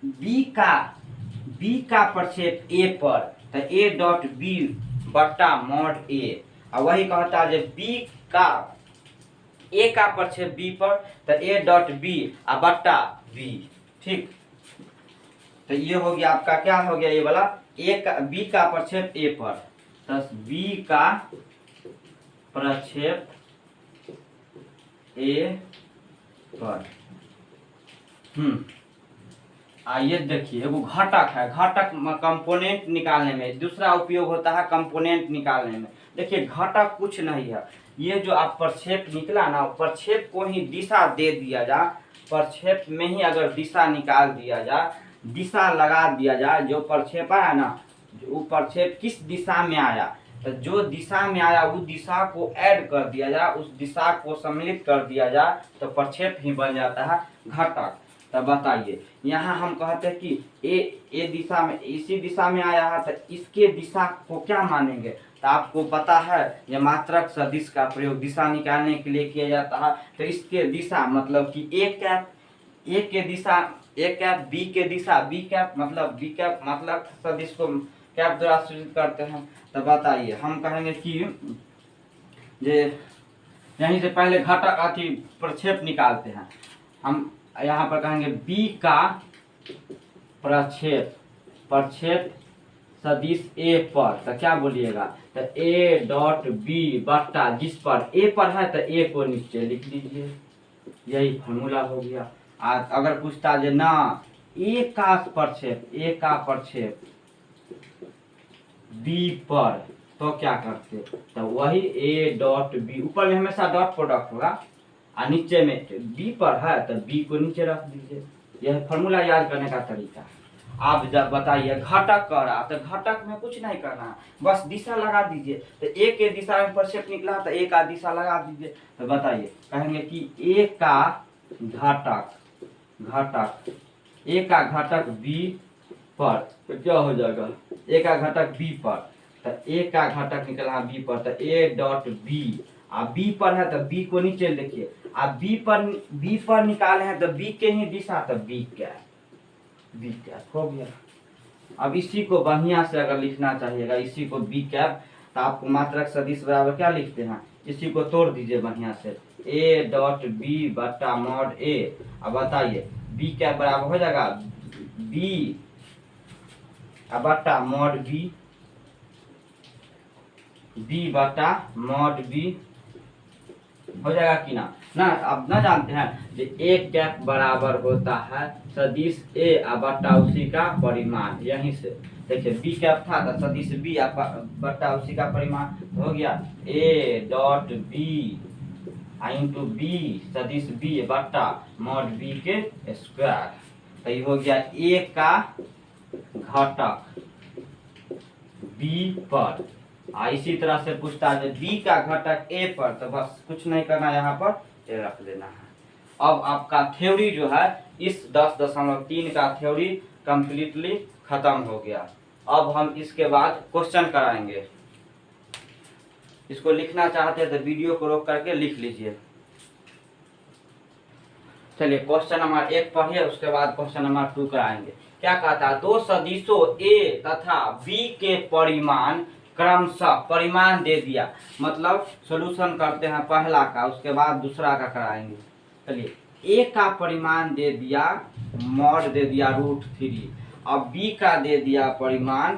बी का प्रक्षेप ए पर, तो ए डॉट बी बट्टा मॉड ए, और वही कहता है बी का ए का प्रक्षेप बी पर, तो ए डॉट बी बट्टा बी। ठीक, तो ये हो गया आपका, क्या हो गया ये वाला ए का बी का प्रक्षेप ए पर, तो बी का प्रक्षेप ए पर। आइए देखिए वो घटक है, घटक कंपोनेंट निकालने में दूसरा उपयोग होता है, कंपोनेंट निकालने में। देखिए घटक कुछ नहीं है, ये जो आप प्रक्षेप निकला ना, प्रक्षेप को ही दिशा दे दिया जा, प्रक्षेप में ही अगर दिशा निकाल दिया जा, दिशा लगा दिया जाए, जो प्रक्षेप आया ना, वो प्रक्षेप किस दिशा में आया, तो जो दिशा में आया उस दिशा को ऐड कर दिया जाए, उस दिशा को सम्मिलित कर दिया जाए, तो प्रक्षेप ही बन जाता है घटक। तब बताइए यहाँ हम कहते हैं कि ए दिशा में, इसी दिशा में आया है, तो इसके दिशा को क्या मानेंगे, तो आपको पता है ये मात्रक सदिश का प्रयोग दिशा निकालने के लिए किया जाता है। तो इसके दिशा मतलब कि ए के दिशा ए कैप, बी के दिशा बी कैप मतलब सदिश को कैप द्वारा सूचित करते हैं। तो बताइए हम कहेंगे कि जे यहीं से पहले घटक अति प्रक्षेप निकालते हैं, हम यहाँ पर कहेंगे बी का प्रक्षेप सदिश ए पर, तो क्या बोलिएगा, तो ए डॉट बी बट्टा जिस पर ए पर है तो ए को नीचे लिख लीजिए, यही फॉर्मूला हो गया। अगर पूछता जे ना ए का प्रक्षेप बी पर, तो क्या करते, तो वही ए डॉट बी, ऊपर में हमेशा डॉट प्रोडक्ट होगा और नीचे में बी पर है तो बी को नीचे रख दीजिए। यह फॉर्मूला याद करने का तरीका है। आप जब बताइए घटक कर रहा, तो घटक में कुछ नहीं करना है, बस दिशा लगा दीजिए। तो ए के दिशा में परसेंट निकला तो ए का दिशा लगा दीजिए। तो बताइए, कहेंगे कि ए का घटक ए का घटक बी पर, तो क्या हो जाएगा, ए का घटक बी पर, तो ए का घटक निकला बी पर, तो ए डॉट बी, अब बी पर है तो बी को नीचे लिखिए। अब बी पर निकाले हैं तो बी के ही दिशा, तो बी कैप हो गया। अब इसी को बढ़िया से अगर लिखना चाहिएगा, इसी को बी कैप, तो आपको मात्रक सदिश बराबर क्या लिखते हैं, इसी को तोड़ दीजिए बढ़िया से, ए डॉट बी बटा मॉड ए। अब बताइए बी कैप बराबर हो जाएगा बी बटा मॉड बी बटा मॉड बी, हो जाएगा कि ना अब ना जानते हैं कि ए कैप बराबर होता है सदिश ए बटा उसी का परिमाण। यहीं से देखिए बी कैप था तो सदिश बी बटा उसी का परिमाण हो गया, A dot B into B सदिश बी बटा मॉड बी के स्क्वायर। तो ये हो गया ए का घटक बी पर। इसी तरह से पूछता है बी का घटक ए पर, तो बस कुछ नहीं करना, यहाँ पर ए रख देना है। अब आपका थ्योरी जो है इस 10.3 का थ्योरी कंप्लीटली खत्म हो गया। अब हम इसके बाद क्वेश्चन कराएंगे। इसको लिखना चाहते हैं तो वीडियो को रोक करके लिख लीजिए। चलिए क्वेश्चन नंबर 1 पढ़िए, उसके बाद क्वेश्चन नंबर 2 कराएंगे। क्या कहता है, दो सदिशों ए तथा बी के परिमाण क्रमशः परिमाण दे दिया, मतलब सॉल्यूशन करते हैं पहला का, उसके बाद दूसरा का कराएंगे। चलिए ए का परिमाण दे दिया, मॉड दे दिया √3, अब बी का दे दिया परिमाण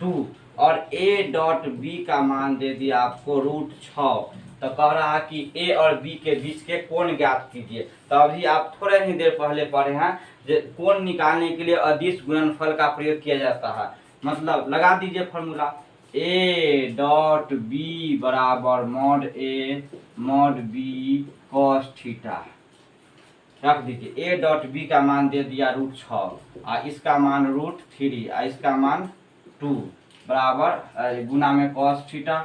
2, और ए डॉट बी का मान दे दिया आपको √6। तो कह रहा है कि ए और बी के बीच के कोण ज्ञात कीजिए। तो अभी आप थोड़े ही देर पहले पढ़े हैं जो कोण निकालने के लिए अदिश गुणनफल का प्रयोग किया जाता है। मतलब लगा दीजिए फॉर्मूला, ए डॉट बी बराबर mod A mod B cos theta, रख दीजिए। ए डॉट बी का मान दे दिया √6, इसका मान √3, इसका मान 2 बराबर गुना में कॉस थीटा।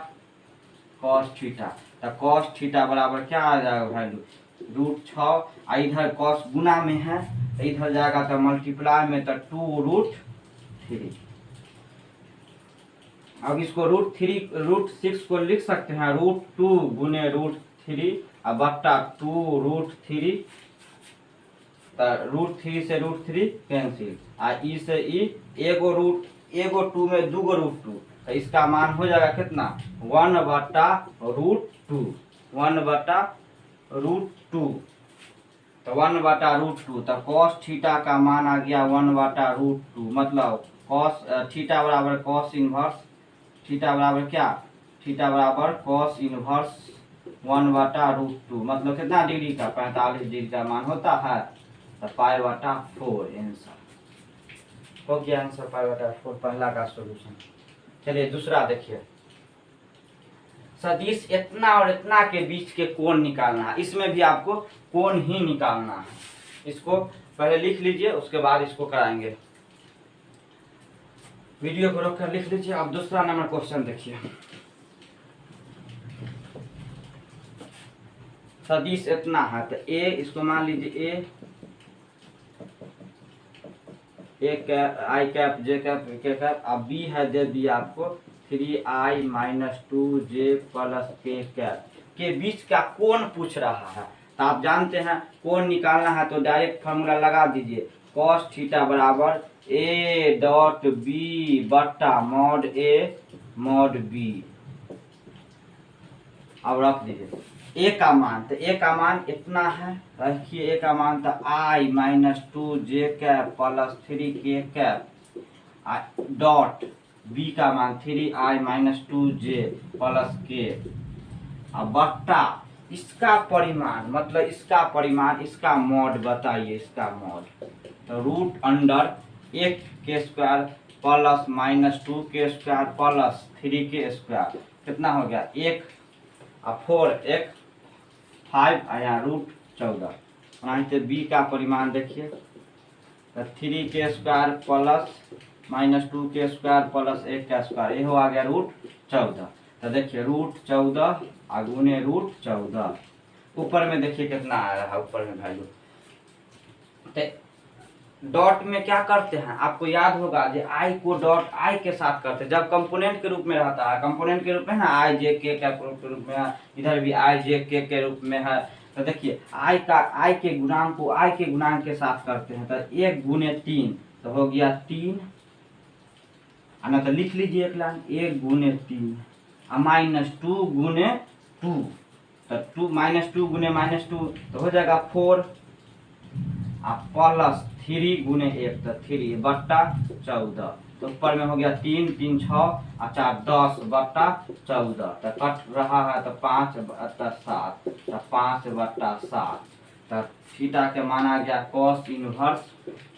तो कॉस थीटा बराबर क्या आ जाएगा वैल्यू √6, इधर कॉस गुना में है तो इधर जाएगा तो मल्टीप्लाई में, तो 2√3। अब इसको √6 को लिख सकते हैं √2 गुने √3 बट्टा 2√3, तो √3 से √3 कैंसिल, ई से ई, एगो 2 में 2 √2, तो इसका मान हो जाएगा कितना 1 बटा √2, 1 बटा √2, तो 1 बटा √2, तो कॉस थीटा का मान आ गया 1 बटा √2, मतलब कॉस थीटा बराबर कॉस इनवर्स, थीटा बराबर क्या, थीटा बराबर कॉस इनवर्स 1 बटा √2, मतलब कितना डिग्री का, 45 डिग्री का मान होता है। तो पाई बटा 4 आंसर हो गया, आंसर पाई बटा 4 पहला का सॉल्यूशन। चलिए दूसरा देखिए, सदिश इतना और इतना के बीच के कोण निकालना है। इसमें भी आपको कोण ही निकालना है। इसको पहले लिख लीजिए, उसके बाद इसको कराएंगे। वीडियो को रोक कर लिख लीजिए। अब दूसरा नंबर क्वेश्चन देखिए, सदिश इतना है तो ए, इसको मान लीजिए A cap I cap J cap के कैप, अब बी है दे दिया आपको 3i - 2j + k कैप के बीच का कोण पूछ रहा है। तो आप जानते हैं कोण निकालना है तो डायरेक्ट फार्मूला लगा दीजिए, cos थीटा बराबर ए डॉट बी बट्टा मॉड ए मॉड बी। अब रख दीजिए ए का मान, तो ए का मान इतना है, रखिए ए का मान तो i - 2j cap + 3k cap dot B का मान 3i - 2j + k, अब बट्टा इसका परिमाण, मतलब इसका परिमाण, इसका मॉड बताइए, इसका मॉड तो √1 के square plus -2 square plus 3 square, कितना हो गया 1 और 4 1 5 या √14। बी का परिमाण देखिए तो 3 के स्क्वायर प्लस -2 के स्क्वायर प्लस 1 का स्क्वायर, ये हो आ गया √14। तो देखिए √14 गुने √14, ऊपर में देखिए कितना आ रहा है, ऊपर में वैल्यू। तो डॉट में क्या करते हैं, आपको याद होगा जो आई को डॉट आई के साथ करते हैं जब कंपोनेंट के रूप में रहता है, कंपोनेंट के रूप में ना आई जे के रूप में है, इधर भी आई जे के रूप में है। तो देखिए आई के गुणांक को आई के गुणांक के साथ करते हैं। तो 1 गुने 3 तो हो गया 3, ना तो लिख लीजिए एक लाइन, 1 गुने 3 -2 गुने 2, तो -2 गुने -2 तो हो जाएगा 4, प्लस 3 गुने 1 तो 3 बट्टा 14। तो ऊपर में हो गया 3 3 6 और 4 10 बट्टा 14। तो कट रहा है तो 5 बट्टा 7, तो 5 बट्टा 7। तो थीटा के माना गया cos इनवर्स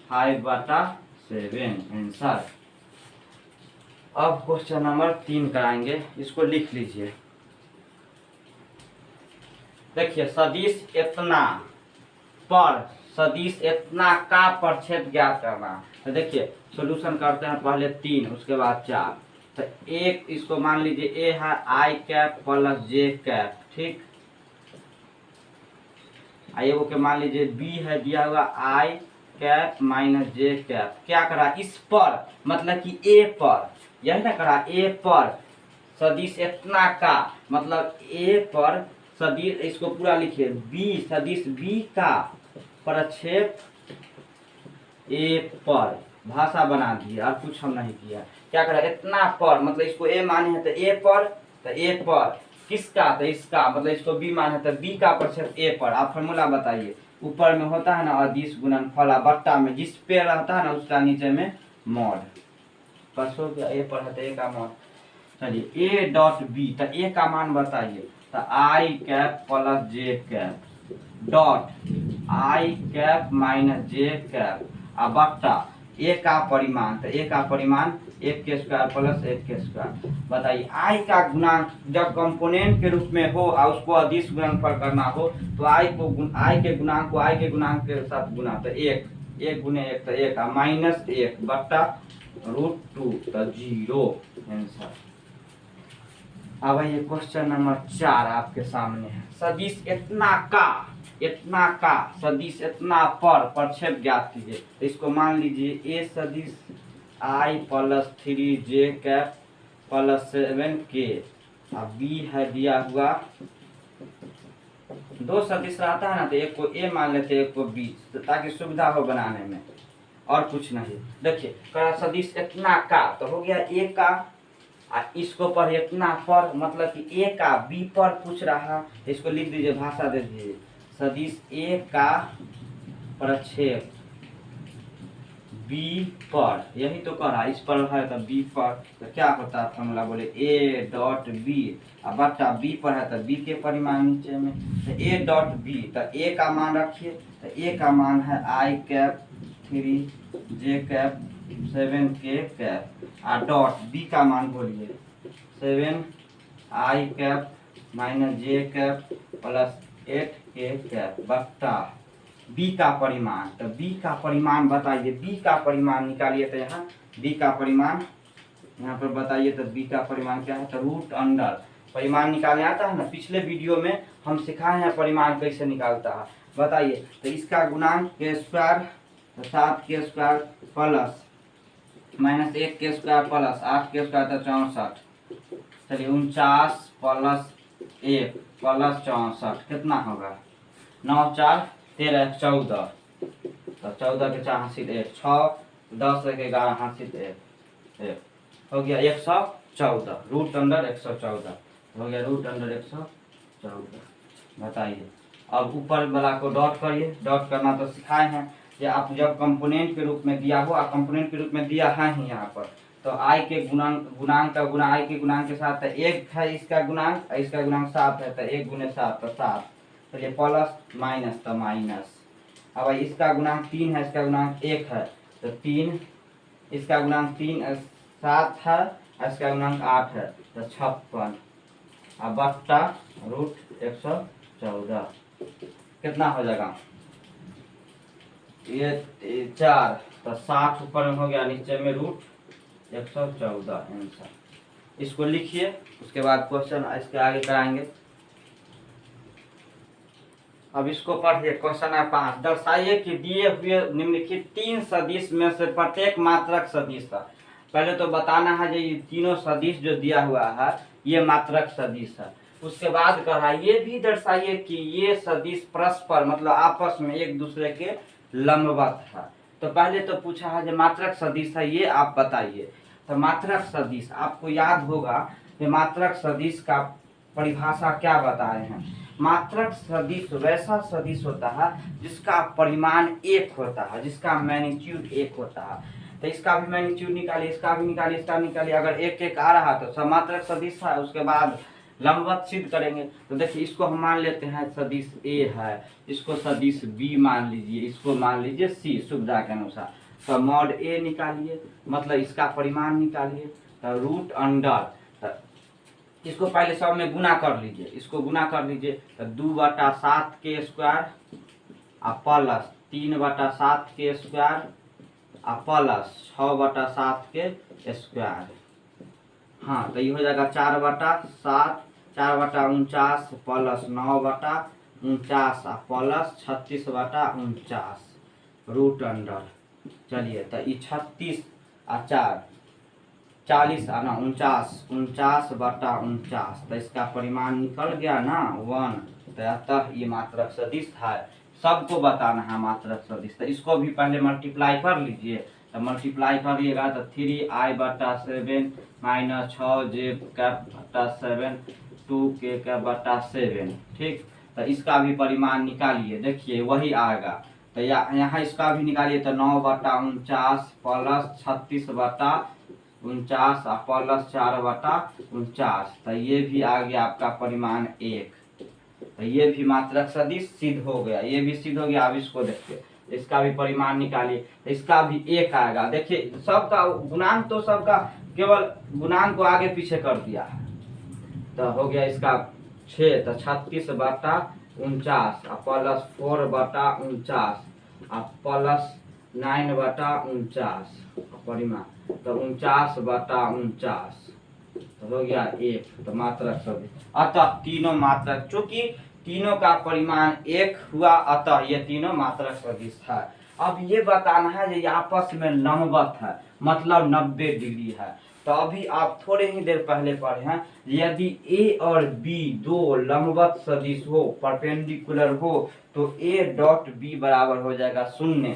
5 बट्टा 7 आंसर। अब क्वेश्चन नंबर 3 कराएंगे, इसको लिख लीजिए। देखिए सदिश इतना का प्रच्छेद ज्ञात करना। तो देखिए सॉल्यूशन करते हैं, पहले 3 उसके बाद 4। तो एक इसको मान लीजिए ए है आई कैप प्लस जे कैप, ठीक। एगो के मान लीजिए बी है दिया हुआ आई कैप माइनस जे कैप। क्या करा इस पर, मतलब कि ए पर, यही ना करा ए पर सदिश इतना का, मतलब ए पर सदिश, इसको पूरा लिखिए बी सदिश बी का प्रक्षेप ए पर, भाषा बना दिए और कुछ हम नहीं किया। क्या करा इतना पर, मतलब इसको ए माने है तो ए पर, तो ए पर किसका, तो इसका, मतलब इसको बी माने तो बी का प्रक्षेप ए पर। आप फॉर्मूला बताइए, ऊपर में होता है ना अदिश गुणनफल, बट्टा में जिस पे रहता है ना उसका नीचे में मॉड, बस हो गया। ए पर है तो ए का मॉड। चलिए ए डॉट बी, तो ए का मान बताइए। तो I cap plus J cap dot I cap minus J cap और बट्टा ए का परिमाण, तो ए का परिमाण 1 के स्क्वायर प्लस 1 के स्क्वायर। बताइए आई का गुणांक जब कंपोनेंट के रूप में हो और उसको अदिश गुणनफल करना हो तो आई के गुणांक को आई के गुणांक के साथ गुना, तो 1 गुने 1 तो 1 -1 बट्टा √2 तो 0 आंसर। अब ये क्वेश्चन नंबर 4 आपके सामने है। सदिश इतना का सदिश इतना पर प्रक्षेप ज्ञात कीजिए। तो इसको मान लीजिए ए सदिश आई प्लस 3 जे कैप प्लस 7 के, और बी है दिया हुआ, दो सदिश रहता है ना तो एक को ए मान लेते एक को बी, तो ताकि सुविधा हो बनाने में, और कुछ नहीं। देखिए करा सदिश इतना का तो हो गया ए का, इसको पर इतना पर, मतलब कि ए का बी पर पूछ रहा, इसको लिख दीजिए, भाषा दे दीजिए सदिश ए का प्रक्षेप बी पर, यही तो करा, इस पर है तो बी पर, तो क्या होता है फॉर्मूला बोले ए डॉट बी, अब बट्टा बी पर है तो बी के परिमाण नीचे में, तो ए डॉट बी, तो ए का मान रखिए, तो ए का मान है आई कैप 3 जे कैप 7 के कैप, और डॉट बी का मान बोलिए 7 आई cap minus J cap plus 8 के कैप बट्टा बी का परिमाण। तो बी का परिमाण बताइए, बी का परिमाण निकालिए। तो यहाँ बी का परिमाण यहाँ पर बताइए, तो बी का परिमाण क्या है, तो रूट अंडर, परिमाण निकालने आता है ना, पिछले वीडियो में हम सिखाए हैं परिमाण कैसे निकालता है, बताइए। तो इसका गुणांक के स्क्वायर, तो 7 के स्क्वायर प्लस -1 के स्क्वायर प्लस 8 के स्क्वायर तो 64, चलिए 49 प्लस 1 प्लस 64 कितना होगा, 9 4 13 14, तो 14 के 4 हासिल 1 6 10 के 11 हासिल 1 हो गया 114, रूट अंडर 114 हो गया, रूट अंडर 114। बताइए अब ऊपर वाला को डॉट करिए, डॉट करना तो सिखाए हैं कि आप जब कंपोनेंट के रूप में दिया हो, आप कंपोनेंट के रूप में दिया है ही यहाँ पर, तो आई के गुणांक का गुणा आई के गुणांक के साथ, 1 है इसका गुणांक, इसका गुणांक 7 है, तो 1 गुने 7 तो 7, चलिए प्लस माइनस तो माइनस। अब इसका गुणांक 3 है, इसका गुणांक 1 है, तो 3, इसका गुणांक 7 है, इसका गुणांक 8 है, तो 56, अब बट्टा रूट 114 कितना हो जाएगा, ये 4 तो 60 ऊपर में हो गया, नीचे में रूट 114 आंसर। इसको लिखिए, उसके बाद क्वेश्चन इसके आगे कराएंगे। अब इसको पढ़िए। क्वेश्चन है 5, दर्शाइए कि दिए हुए निम्नलिखित 3 सदिश में से प्रत्येक मात्रक सदिश है। पहले तो बताना है जो ये तीनों सदिश जो दिया हुआ है ये मात्रक सदिश है। उसके बाद कहा ये भी दर्शाइए कि ये सदिश परस्पर मतलब आपस में एक दूसरे के लंबवत है। तो पहले तो पूछा है जो मात्रक सदिश है ये आप बताइए। तो मात्रक सदिश आपको याद होगा कि मात्रक सदिश का परिभाषा क्या बताए हैं। मात्रक सदिश वैसा सदिश होता है जिसका परिमाण एक होता है, जिसका मैग्नीट्यूड एक होता है। तो इसका भी मैग्नीट्यूड निकालिए, इसका भी निकालिए, इसका निकालिए। अगर एक एक आ रहा तो समात्रक सदिश है। उसके बाद लंबवत सिद्ध करेंगे। तो देखिए इसको हम मान लेते हैं सदिश ए है, इसको सदिश बी मान लीजिए, इसको मान लीजिए सी, सुविधा के अनुसार। तो मॉड ए निकालिए, मतलब इसका परिमाण निकालिए। तो रूट अंडर, इसको पहले सब में गुना कर लीजिए, इसको गुना कर लीजिए। तो 2/7 के स्क्वायर प्लस 3/7 के स्क्वायर प्लस 6/7 के स्क्वायर। हाँ तो ये हो जाएगा 4/7, 4/49 प्लस 9/49 प्लस 36/49 रूट अंडर। चलिए तो ये 36 और 4 40 और 49 तो इसका परिमाण निकल गया ना 1। तो अतः ये मात्रक सदिश है। सबको बताना है मात्रक सदिश। तो इसको भी पहले मल्टीप्लाई कर लीजिए। तो मल्टीप्लाई करिएगा तो 3i/7 माइनस 6j/7 2k/7। ठीक, तो इसका भी परिमाण निकालिए, देखिए वही आएगा। तो यहाँ इसका भी निकालिए। तो 9/49 प्लस 36/49 प्लस 4/49। तो ये भी आ गया आपका परिमाण 1। तो ये भी मात्रक सदिश सिद्ध हो गया, ये भी सिद्ध हो गया। अब इसको देखिए, इसका भी परिमाण निकालिए। इसका भी 1 आएगा। देखिए सबका गुणांक तो सबका केवल गुणांक को आगे पीछे कर दिया है। तो हो गया इसका 6। तो 36/49 प्लस 4/49 प्लस 9/49 परिमाण। तो 49/49 तो हो गया 1। तो मात्रक सदिश। अतः तीनों मात्रक, चूंकि तीनों का परिमाण 1 हुआ अतः ये तीनों मात्रक सदिश है। अब ये बताना है जो आपस में लंबवत है, मतलब 90 डिग्री है। तो अभी आप थोड़े ही देर पहले पढ़े हैं, यदि ए और बी दो लंबवत सदिश हो, परपेंडिकुलर हो, तो ए डॉट बी बराबर हो जाएगा 0।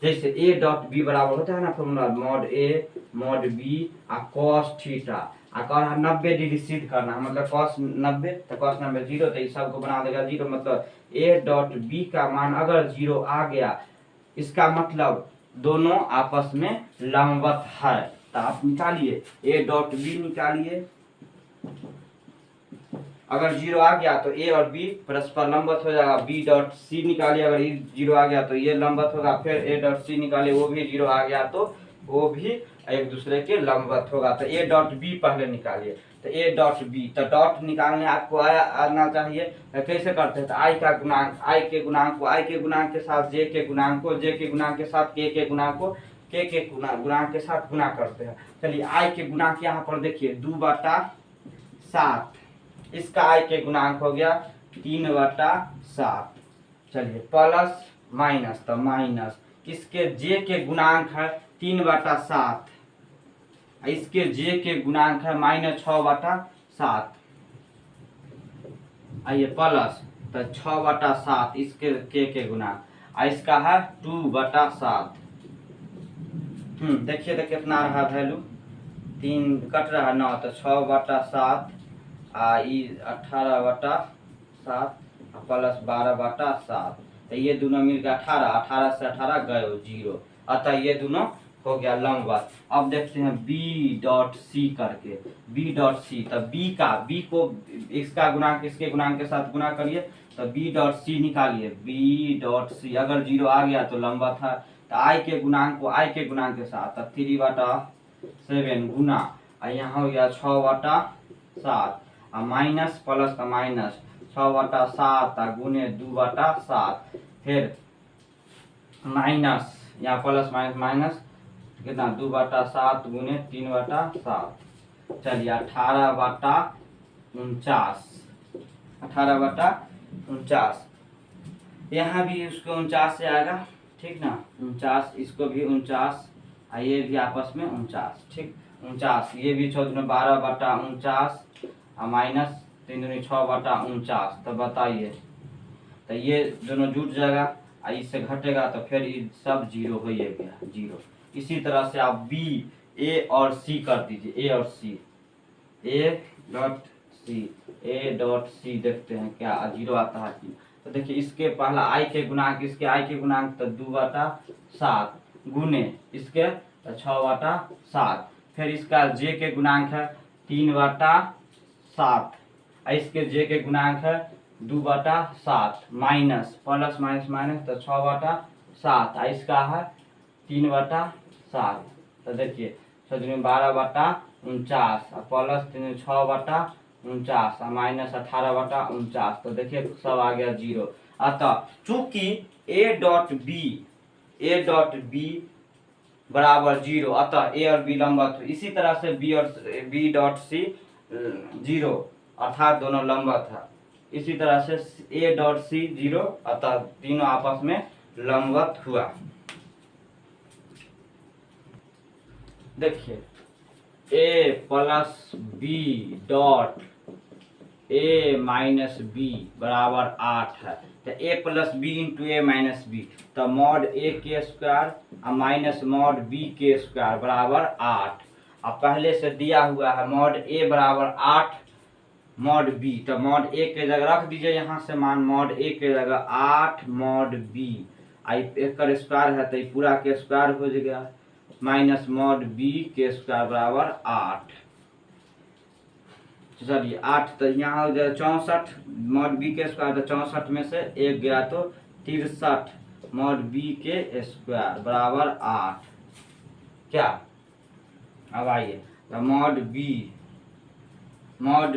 जैसे ए डॉट बी बराबर होता है ना formula, mod A mod B cos theta. अगर 90 डिग्री सिद्ध करना है, मतलब कॉस 90 तो कॉस 90 0, तो इस सब को बना देगा 0। मतलब ए डॉट बी का मान अगर 0 आ गया, इसका मतलब दोनों आपस में लंबवत है। तो आप निकालिए, ए डॉट बी निकालिए। अगर 0 आ गया तो ए और बी परस्पर लंबवत हो जाएगा। बी डॉट सी निकालिए, अगर 0 आ गया तो ये लंबवत होगा। फिर ए डॉट सी निकालिए, वो भी 0 आ गया तो वो भी एक दूसरे के लंबवत होगा। तो ए डॉट बी पहले निकालिए। तो ए डॉट बी, तो डॉट निकालने आपको आना चाहिए। तो कैसे करते हैं, तो आई का गुणांक, आई के गुणांक को आई के गुणांक के साथ जे के गुणांक को, जे के गुणांक के साथ के गुणांक को, के गुणांक के साथ गुणा करते हैं। चलिए आई के गुणांक यहाँ पर देखिए 2/7, इसका आई के गुणांक हो गया 3/7। चलिए प्लस माइनस, तो माइनस इसके जे के गुणांक है 3/7, इसके जे के गुणांक है -6/7। आइए प्लस, तो 6/7 इसके के गुणांक, इसका है 2/7। देखिए तो कितना रहा वैल्यू, 3 कट रहा 9, तो 6/7 18/7 प्लस 12/7। तो ये दोनों मिलकर 18 से 18 गए 0। अतः ये दोनों हो गया लंबवत। अब देखते हैं बी डॉट सी करके, बी डॉट सी। तो बी को इसका गुणांक इसके गुणांक के साथ गुना करिए। तो बी डॉट सी निकालिए, बी डॉट सी अगर 0 आ गया तो लंबवत है। तो आई के गुणांक को आई के गुणांक के साथ, तो 3/7 गुना, यहाँ हो गया 6/7 माइनस प्लस का माइनस 6/7 गुने 2/7। फिर माइनस, यहाँ प्लस माइनस माइनस कितना 2/7 गुने 3/7, चलिए 18/49, 18/49, यहाँ भी उसको 49 से आएगा, ठीक ना, 49, इसको भी 49, ये भी आपस में 49, ठीक, 49, ये भी 12/49 माइनस 3×6/49, तो बताइए, तो ये दोनों जुट जाएगा, इससे घटेगा तो फिर ये सब जीरो हो गया, जीरो। इसी तरह से आप बी, ए और सी कर दीजिए, ए और सी, ए.सी देखते हैं क्या जीरो आता है कि, तो देखिए इसके पहला आई के गुणांक, इसके आई के गुणांक तो 2/7 गुने इसके तो 6/7, फिर इसका जे के गुणांक है 3/7, इसके जे के गुणांक है 2/7 माइनस प्लस माइनस माइनस तो 6/7, इसका है 3/7, तो देखिए 12/49 प्लस 6/49 माइनस 18/49, तो देखिए सब आ गया जीरो। अतः चूंकि ए.बी बराबर जीरो, अतः ए और बी लंबवत, इसी तरह से बी और बी.सी जीरो, अर्थात दोनों लंबवत है। इसी तरह से ए.सी जीरो, अतः तीनों आपस में लंबवत हुआ। देखिए A plus B dot A minus B बराबर 8 है, तो A plus B into A minus B, तो मॉड ए के स्क्वायर माइनस मॉड बी के स्क्वायर बराबर 8। अब पहले से दिया हुआ है मॉड ए बराबर 8 मॉड बी, तो मॉड ए के जगह रख दीजिए, यहाँ से मान मॉड ए के जगह 8 मॉड बी, एक का स्क्वायर है तो पूरा के स्क्वायर हो जाएगा, माइनस मॉड बी के स्क्वायर बराबर 8। चलिए 8, तो यहाँ हो जाए 64 मॉड बी के स्क्वायर, तो 64 में से एक गया तो 63 मॉड बी के स्क्वायर बराबर 8। क्या, अब आइए, तो मॉड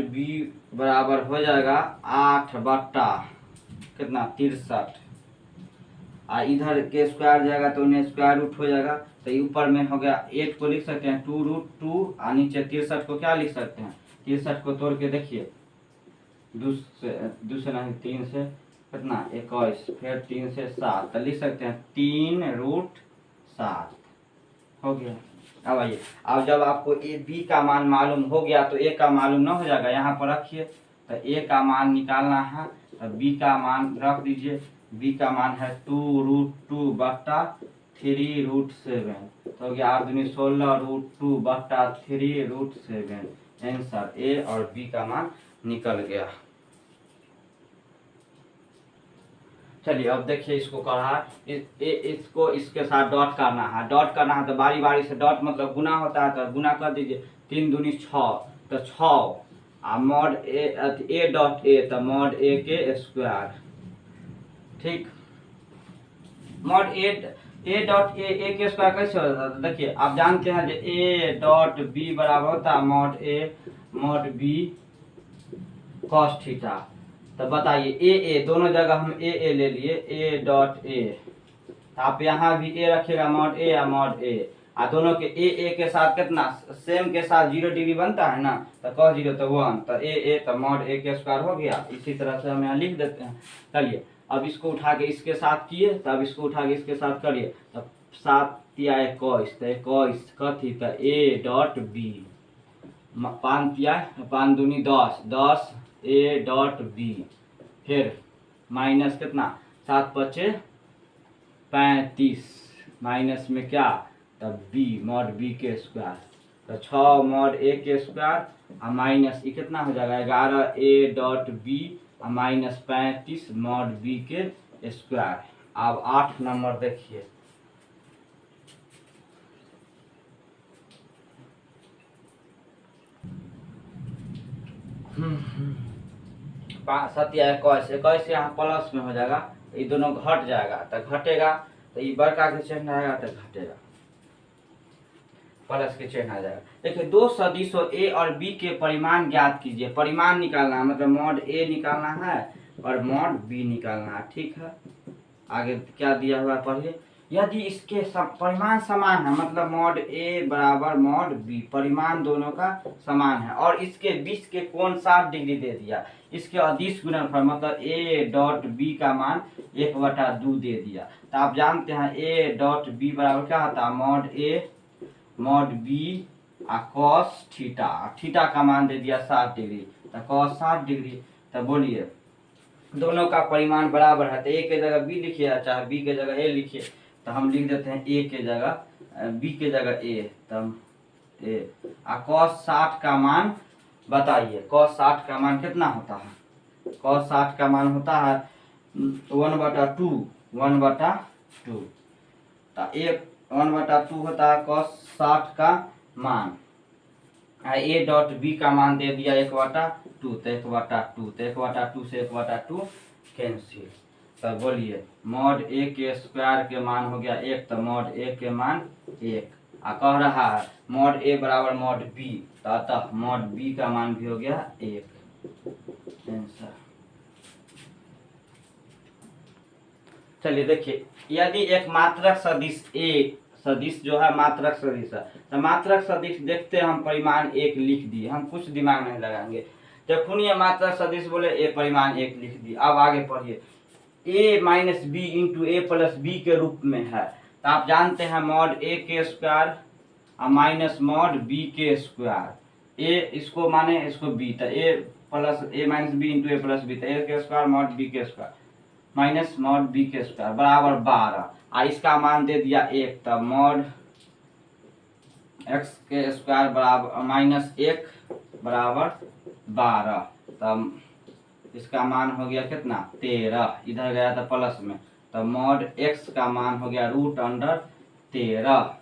बी बराबर हो जाएगा 8 बट्टा कितना 63, इधर के स्क्वायर जाएगा तो उन्हें स्क्वायर रूट हो जाएगा, तो ऊपर में हो गया 8 को लिख सकते हैं 2√2, और नीचे 63 को क्या लिख सकते हैं, 63 को तोड़ के देखिए, 2 से नहीं 3 से कितना 21, फिर 3 से 7, तो लिख सकते हैं 3√7 हो गया। अब आइए, अब जब आपको ए बी का मान मालूम हो गया तो ए का मालूम ना हो जाएगा, यहाँ पर रखिए, तो ए का मान निकालना है, तो बी का मान रख दीजिए, बी का मान है 2√2 बट्टा 3√7, तो हो गया 8 दूनी 16√2 बट्टा 3√7, आंसर ए और बी का मान निकल गया। चलिए अब देखिए इसको करना है, इसको इसके साथ डॉट करना है, डॉट करना है तो बारी बारी से, डॉट मतलब गुना होता है, तो गुना कर दीजिए, 3 दूनी 6, तो 6 मॉड ए डॉट ए, तो मॉड ए के स्क्वायर, ठीक, मॉड ए डॉट ए के स्क्वायर कैसे होता है, देखिए आप जानते हैं जो ए डॉट बी बराबर होता है mod A mod B cos theta, तो बताइए ए दोनों जगह हम ए ले लिए, ए डॉट ए, आप यहाँ भी ए रखिएगा मॉड ए या मॉड ए, दोनों के ए के साथ कितना सेम के साथ 0 डिग्री बनता है ना, तो cos 0 तो 1, तो ए तो मॉड ए के स्क्वायर हो गया। इसी तरह से हम यहाँ लिख देते हैं। चलिए अब इसको उठा के इसके साथ किए, तब इसको उठा के इसके साथ करिए, तब 7 या 21, तो 21 कथी, तो ए डॉट बी, 5 या 5 दूनी 10, 10 ए डॉट बी, फिर माइनस कितना 7 × 5 = 35, माइनस में क्या, तब बी मॉड बी के स्क्वायर, तो 6 मॉड ए के स्क्वायर माइनस ये कितना हो जाएगा 11 A dot B minus 35 mod B के स्क्वायर। अब 8 नंबर देखिए, सत्या 21 यहाँ प्लस में हो जाएगा, ये दोनों घट जाएगा, तो घटेगा तो ये बड़का के चिन्ह आएगा तो घटेगा, प्लस के चिन्ह आ जाएगा। देखिए दो सदिशों ए और बी के परिमाण ज्ञात कीजिए, परिमाण निकालना है मतलब मॉड ए निकालना है और मॉड बी निकालना है, ठीक है। आगे क्या दिया हुआ पढ़िए, यदि इसके परिमाण समान है, मतलब मॉड ए बराबर मॉड बी, परिमाण दोनों का समान है, और इसके बीच के कोण 60 डिग्री दे दिया, इसके अदिश गुणनफल मतलब ए डॉट बी का मान 1/2 दे दिया, तो आप जानते हैं ए डॉट बी बराबर क्या होता है, mod A mod B cos theta, theta का मान दे दिया 60 डिग्री, तो कॉस 60 डिग्री। तो बोलिए दोनों का परिमाण बराबर है, तो ए के जगह बी लिखिए, चाहे बी के जगह ए लिखिए, तो हम लिख देते हैं ए के जगह बी के जगह ए, तब ए कॉस 60 का मान बताइए, कॉस 60 का मान कितना होता है, कॉस 60 का मान होता है 1/2, 1/2, तो ए 1/2 होता है कॉस 60 का मान, ए डॉट बी का मान दे दिया 1/2, तो 1/2, तो 1/2 से 1/2 कैंसिल। तो बोलिए मॉड ए के स्क्वायर के मान हो गया 1, तो मॉड ए के मान 1, कह रहा है मॉड ए बराबर मॉड बी, तो अतः मॉड बी का मान भी हो गया 1, आंसर। चलिए देखिए, यदि एक मात्रक सदिश ए, सदिश जो है मात्रक सदिश है, तो मात्रक सदिश देखते हैं हम परिमाण 1 लिख दिए, हम कुछ दिमाग नहीं लगाएंगे, जब सुनिए मात्रक सदिश बोले ए परिमाण 1 लिख दिए। अब आगे पढ़िए, ए माइनस बी इंटू ए प्लस बी के रूप में है, तो आप जानते हैं मॉड ए के स्क्वायर माइनस मॉड बी के स्क्वायर, ए इसको माने इसको बी, तो A plus A minus B into A plus B, तो ए के स्क्वायर मॉड बी के स्क्वायर माइनस मॉड बी के स्क्वायर बराबर 12, इसका मान दे दिया 1, तब मॉड एक्स के स्क्वायर बराबर माइनस 1 बराबर 12, तब इसका मान हो गया कितना 13, इधर गया था प्लस में, तो मॉड एक्स का मान हो गया √13।